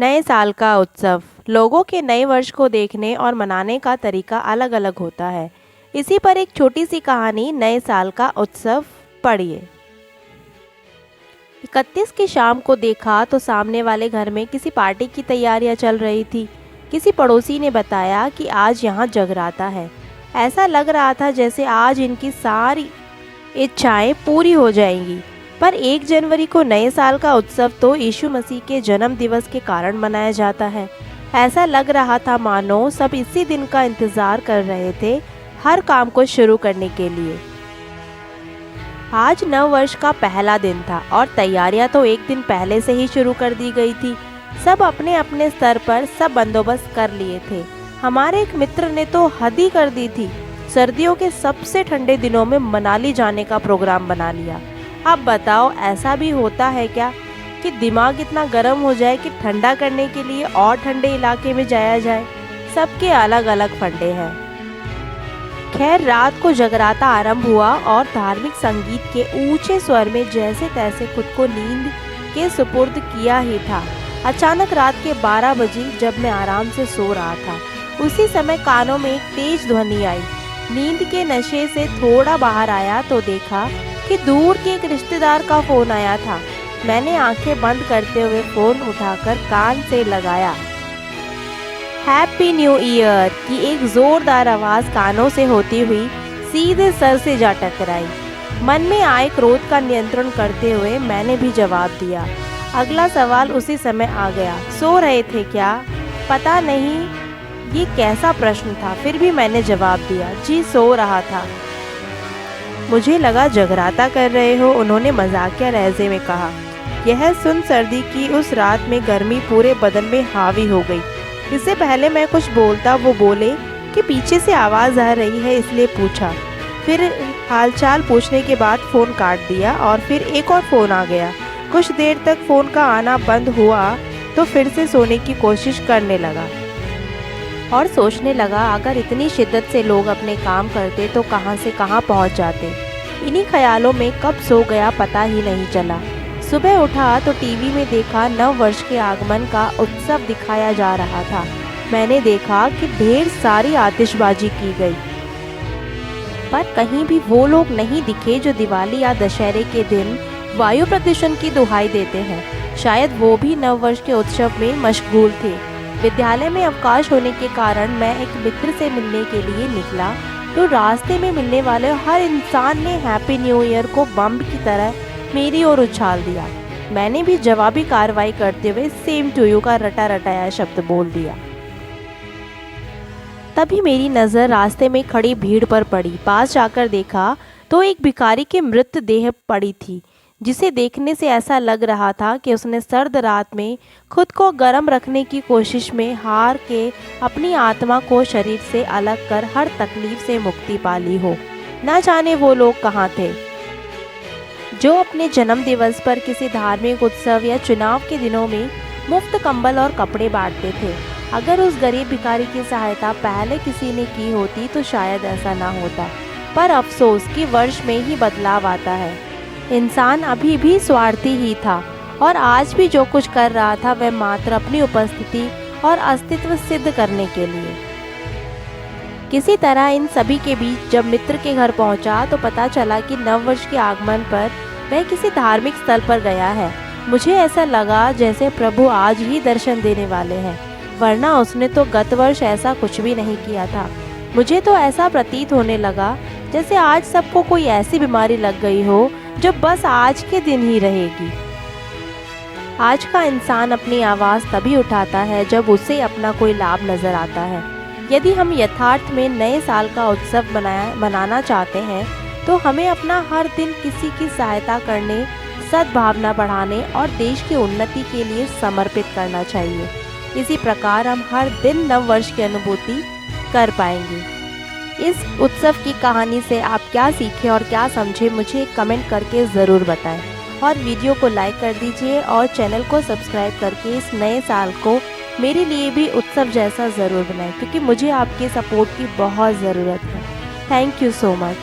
नए साल का उत्सव लोगों के नए वर्ष को देखने और मनाने का तरीका अलग अलग होता है। इसी पर एक छोटी सी कहानी, नए साल का उत्सव। पढ़िए। 31 की शाम को देखा तो सामने वाले घर में किसी पार्टी की तैयारियां चल रही थी। किसी पड़ोसी ने बताया कि आज यहाँ जगराता है। ऐसा लग रहा था जैसे आज इनकी सारी इच्छाएं पूरी हो जाएंगी। पर 1 जनवरी को नए साल का उत्सव तो यीशु मसीह के जन्म दिवस के कारण मनाया जाता है। ऐसा लग रहा था मानो सब इसी दिन का इंतजार कर रहे थे, हर काम को शुरू करने के लिए। आज नव वर्ष का पहला दिन था और तैयारियां तो एक दिन पहले से ही शुरू कर दी गई थी। सब अपने अपने स्तर पर सब बंदोबस्त कर लिए थे। हमारे एक मित्र ने तो हद ही कर दी थी। सर्दियों के सबसे ठंडे दिनों में मनाली जाने का प्रोग्राम बना लिया। अब बताओ, ऐसा भी होता है क्या कि दिमाग इतना गर्म हो जाए कि ठंडा करने के लिए और ठंडे इलाके में जाया जाए। सबके अलग अलग फंडे हैं। खैर, रात को जगराता आरंभ हुआ और धार्मिक संगीत के ऊंचे स्वर में जैसे तैसे खुद को नींद के सुपुर्द किया ही था। अचानक रात के 12 बजे जब मैं आराम से सो रहा था, उसी समय कानों में एक तेज ध्वनि आई। नींद के नशे से थोड़ा बाहर आया तो देखा कि दूर के एक रिश्तेदार का फोन आया था। मैंने आंखें बंद करते हुए फोन उठाकर कान से लगाया। हैप्पी न्यू ईयर की एक जोरदार आवाज कानों से होती हुई सीधे सर से जा टकराई। मन में आए क्रोध का नियंत्रण करते हुए मैंने भी जवाब दिया। अगला सवाल उसी समय आ गया, सो रहे थे क्या? पता नहीं ये कैसा प्रश्न था, फिर भी मैंने जवाब दिया, जी सो रहा था। मुझे लगा जगराता कर रहे हो, उन्होंने मजाकिया लहजे में कहा। यह सुन सर्दी की उस रात में गर्मी पूरे बदन में हावी हो गई। इससे पहले मैं कुछ बोलता वो बोले कि पीछे से आवाज़ आ रही है, इसलिए पूछा। फिर हालचाल पूछने के बाद फ़ोन काट दिया और फिर एक और फ़ोन आ गया। कुछ देर तक फ़ोन का आना बंद हुआ तो फिर से सोने की कोशिश करने लगा और सोचने लगा, अगर इतनी शिद्दत से लोग अपने काम करते तो कहाँ से कहाँ पहुँच जाते। इन्हीं ख्यालों में कब सो गया पता ही नहीं चला। सुबह उठा तो टीवी में देखा नव वर्ष के आगमन का उत्सव दिखाया जा रहा था। मैंने देखा कि ढेर सारी आतिशबाजी की गई, पर कहीं भी वो लोग नहीं दिखे जो दिवाली या दशहरे के दिन वायु प्रदूषण की दुहाई देते हैं। शायद वो भी नव वर्ष के उत्सव में मशगूल थे। विद्यालय में अवकाश होने के कारण मैं एक मित्र से मिलने के लिए निकला तो रास्ते में मिलने वाले हर इंसान ने हैप्पी न्यू ईयर को बम की तरह मेरी ओर उछाल दिया। मैंने भी जवाबी कार्रवाई करते हुए सेम टू यू का रटा रटाया शब्द बोल दिया। तभी मेरी नज़र रास्ते में खड़ी भीड़ पर पड़ी। पास जाकर देखा तो एक भिखारी की मृत देह पड़ी थी, जिसे देखने से ऐसा लग रहा था कि उसने सर्द रात में खुद को गर्म रखने की कोशिश में हार के अपनी आत्मा को शरीर से अलग कर हर तकलीफ से मुक्ति पा ली हो। न जाने वो लोग कहाँ थे जो अपने जन्म दिवस पर किसी धार्मिक उत्सव या चुनाव के दिनों में मुफ्त कंबल और कपड़े बांटते थे। अगर उस गरीब भिखारी की सहायता पहले किसी ने की होती तो शायद ऐसा ना होता। पर अफसोस कि वर्ष में ही बदलाव आता है। इंसान अभी भी स्वार्थी ही था और आज भी जो कुछ कर रहा था वह मात्र अपनी उपस्थिति और अस्तित्व सिद्ध करने के लिए। किसी तरह इन सभी के बीच जब मित्र के घर पहुंचा तो पता चला कि नव वर्ष के आगमन पर वह किसी धार्मिक स्थल पर गया है। मुझे ऐसा लगा जैसे प्रभु आज ही दर्शन देने वाले हैं, वरना उसने तो गत वर्ष ऐसा कुछ भी नहीं किया था। मुझे तो ऐसा प्रतीत होने लगा जैसे आज सबको कोई ऐसी बीमारी लग गई हो जो बस आज के दिन ही रहेगी। आज का इंसान अपनी आवाज़ तभी उठाता है जब उसे अपना कोई लाभ नज़र आता है। यदि हम यथार्थ में नए साल का उत्सव मनाना चाहते हैं तो हमें अपना हर दिन किसी की सहायता करने, सद्भावना बढ़ाने और देश की उन्नति के लिए समर्पित करना चाहिए। इसी प्रकार हम हर दिन नव वर्ष की अनुभूति कर पाएंगे। इस उत्सव की कहानी से आप क्या सीखे और क्या समझे, मुझे कमेंट करके ज़रूर बताएं और वीडियो को लाइक कर दीजिए और चैनल को सब्सक्राइब करके इस नए साल को मेरे लिए भी उत्सव जैसा ज़रूर बनाएं, क्योंकि मुझे आपके सपोर्ट की बहुत ज़रूरत है। Thank you so much.